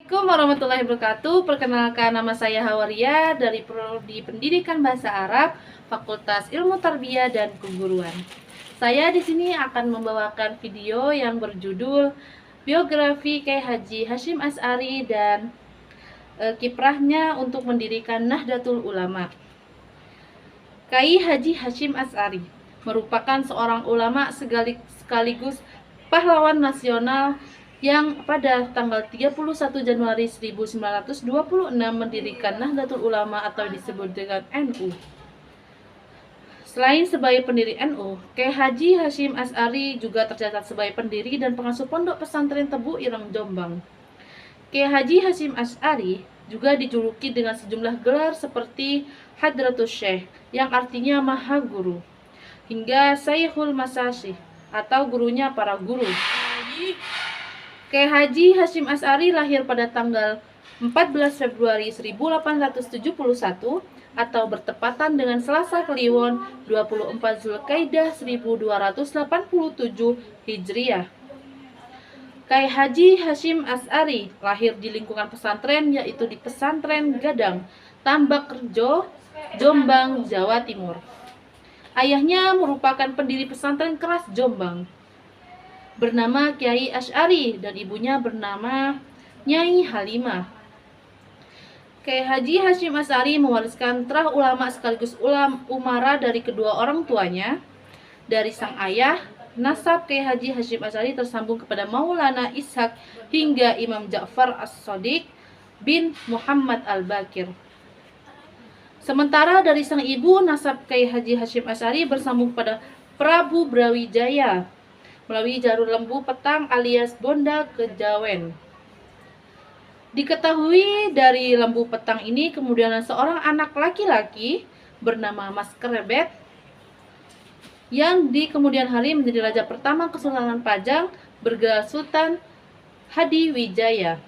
Assalamualaikum warahmatullahi wabarakatuh. Perkenalkan, nama saya Hawaria dari Prodi Pendidikan Bahasa Arab, Fakultas Ilmu Tarbiyah dan Keguruan. Saya di sini akan membawakan video yang berjudul biografi Kiai Haji Hasyim Asy'ari dan kiprahnya untuk mendirikan Nahdlatul Ulama. Kiai Haji Hasyim Asy'ari merupakan seorang ulama sekaligus pahlawan nasional yang pada tanggal 31 Januari 1926 mendirikan Nahdlatul Ulama atau disebut dengan NU. Selain sebagai pendiri NU, Kiai Haji Hasyim Asy'ari juga tercatat sebagai pendiri dan pengasuh Pondok Pesantren Tebu Ireng Jombang. Kiai Haji Hasyim Asy'ari juga dijuluki dengan sejumlah gelar seperti Hadratus Syekh yang artinya Maha Guru, hingga Syekhul Masyayikh atau gurunya para guru. Kiai Haji Hasyim Asy'ari lahir pada tanggal 14 Februari 1871 atau bertepatan dengan Selasa Kliwon 24 Zulkaidah 1287 Hijriah. Kiai Haji Hasyim Asy'ari lahir di lingkungan pesantren, yaitu di Pesantren Gadang, Tambak Rejo, Jombang, Jawa Timur. Ayahnya merupakan pendiri pesantren keras Jombang, bernama Kiai Asy'ari, dan ibunya bernama Nyai Halimah. Kiai Haji Hasyim Asy'ari mewariskan terah ulama sekaligus umara dari kedua orang tuanya. Dari sang ayah, nasab Kiai Haji Hasyim Asy'ari tersambung kepada Maulana Ishaq hingga Imam Ja'far As-Shadiq bin Muhammad Al-Bakir. Sementara dari sang ibu, nasab Kiai Haji Hasyim Asy'ari bersambung pada Prabu Brawijaya melalui jalur Lembu Petang alias Bonda Kejawen. Diketahui dari Lembu Petang ini kemudian seorang anak laki-laki bernama Mas Kerebet yang di kemudian hari menjadi raja pertama Kesultanan Pajang bergelar Sultan Hadiwijaya.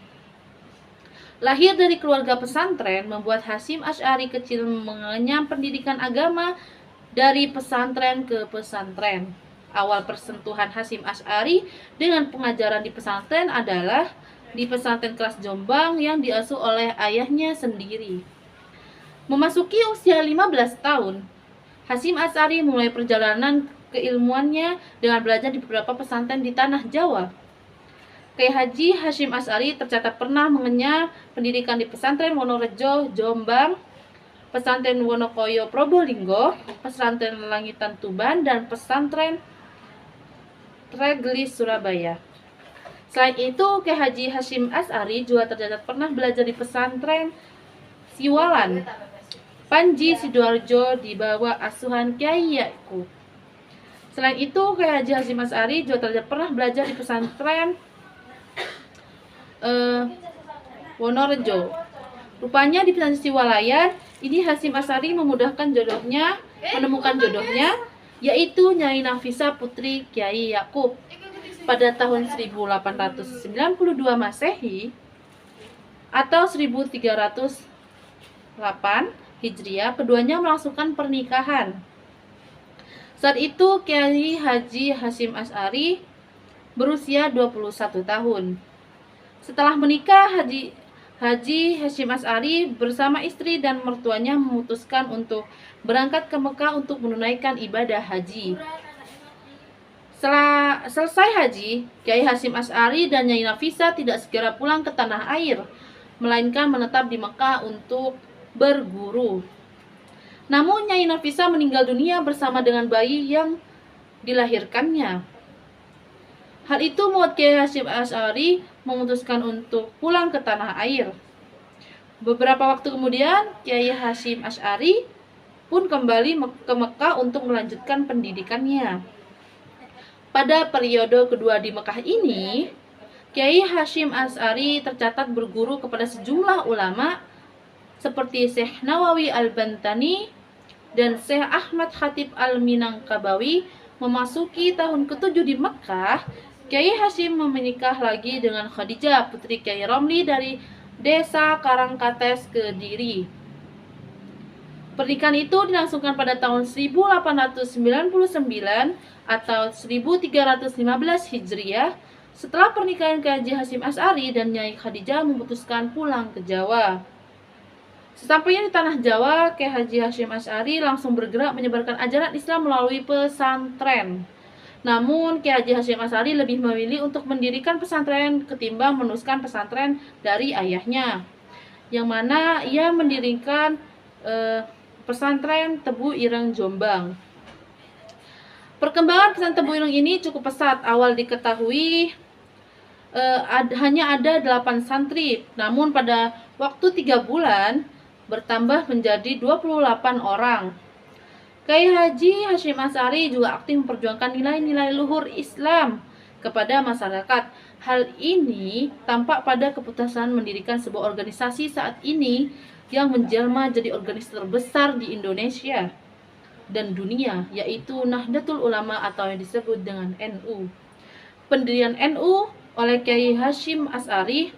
Lahir dari keluarga pesantren membuat Hasyim Asy'ari kecil mengenyam pendidikan agama dari pesantren ke pesantren. Awal persentuhan Hasyim Asy'ari dengan pengajaran di pesantren adalah di pesantren kelas Jombang yang diasuh oleh ayahnya sendiri. Memasuki usia 15 tahun, Hasyim Asy'ari mulai perjalanan keilmuannya dengan belajar di beberapa pesantren di tanah Jawa. Kiai Haji Hasyim Asy'ari tercatat pernah mengenyam pendidikan di pesantren Wonorejo, Jombang, pesantren Wonokoyo, Probolinggo, pesantren Langitan, Tuban, dan pesantren Treglis, Surabaya. Selain itu, Kiai Haji Hasyim Asy'ari juga tercatat pernah belajar di pesantren Siwalan, Panji, Sidoarjo di bawah asuhan Kyai Yakub. Selain itu, Kiai Haji Hasyim Asy'ari juga tercatat pernah belajar di pesantren Wonorejo. Rupanya di pesantren Siwalayan ini Hasyim Asy'ari menemukan jodohnya, yaitu Nyai Nafisa putri Kyai Yakub. Pada tahun 1892 Masehi atau 1308 Hijriah, keduanya melangsungkan pernikahan. Saat itu Kiai Haji Hasyim Asy'ari berusia 21 tahun. Setelah menikah, Haji Hasyim Asy'ari bersama istri dan mertuanya memutuskan untuk berangkat ke Mekah untuk menunaikan ibadah haji. Setelah selesai haji, Kiai Hasyim Asy'ari dan Nyai Nafisa tidak segera pulang ke tanah air, melainkan menetap di Mekah untuk berguru. Namun Nyai Nafisa meninggal dunia bersama dengan bayi yang dilahirkannya. Hal itu membuat Kiai Hasyim Asy'ari memutuskan untuk pulang ke tanah air. Beberapa waktu kemudian, Kiai Hasyim Asy'ari pun kembali ke Mekah untuk melanjutkan pendidikannya. Pada periode kedua di Mekah ini, Kiai Hasyim Asy'ari tercatat berguru kepada sejumlah ulama seperti Syekh Nawawi Al-Bantani dan Syekh Ahmad Khatib Al-Minangkabawi. Memasuki tahun ke-7 di Mekah, Kiai Hasyim menikah lagi dengan Khadijah, putri Kiai Romli dari Desa Karangkates, Kediri. Pernikahan itu dilangsungkan pada tahun 1899 atau 1315 Hijriah Setelah pernikahan Kiai Haji Hasyim Asy'ari dan Nyai Khadijah memutuskan pulang ke Jawa. Sesampainya di tanah Jawa, Kiai Haji Hasyim Asy'ari langsung bergerak menyebarkan ajaran Islam melalui pesantren. Namun, Kiai Haji Hasyim Asy'ari lebih memilih untuk mendirikan pesantren ketimbang meneruskan pesantren dari ayahnya, yang mana ia mendirikan pesantren Tebu Ireng Jombang. Perkembangan pesantren Tebu Ireng ini cukup pesat. Awal diketahui hanya ada 8 santri, namun pada waktu 3 bulan bertambah menjadi 28 orang. Kiai Haji Hasyim Asy'ari juga aktif memperjuangkan nilai-nilai luhur Islam kepada masyarakat. Hal ini tampak pada keputusan mendirikan sebuah organisasi saat ini yang menjelma jadi organisasi terbesar di Indonesia dan dunia, yaitu Nahdlatul Ulama atau yang disebut dengan NU. Pendirian NU oleh Kiai Hasyim Asy'ari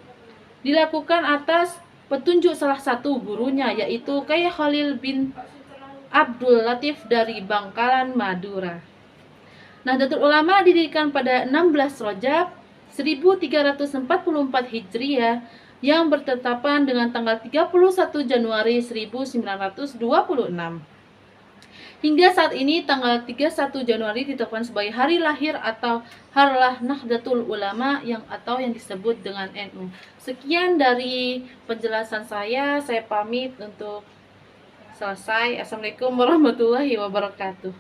dilakukan atas petunjuk salah satu gurunya, yaitu Kiai Khalil bin Abdul Latif dari Bangkalan, Madura. Nahdlatul Ulama didirikan pada 16 Rajab 1344 Hijriah yang bertetapan dengan tanggal 31 Januari 1926. Hingga saat ini tanggal 31 Januari ditetapkan sebagai hari lahir atau Harlah Nahdlatul Ulama yang disebut dengan NU. Sekian dari penjelasan saya pamit untuk selesai. Assalamualaikum warahmatullahi wabarakatuh.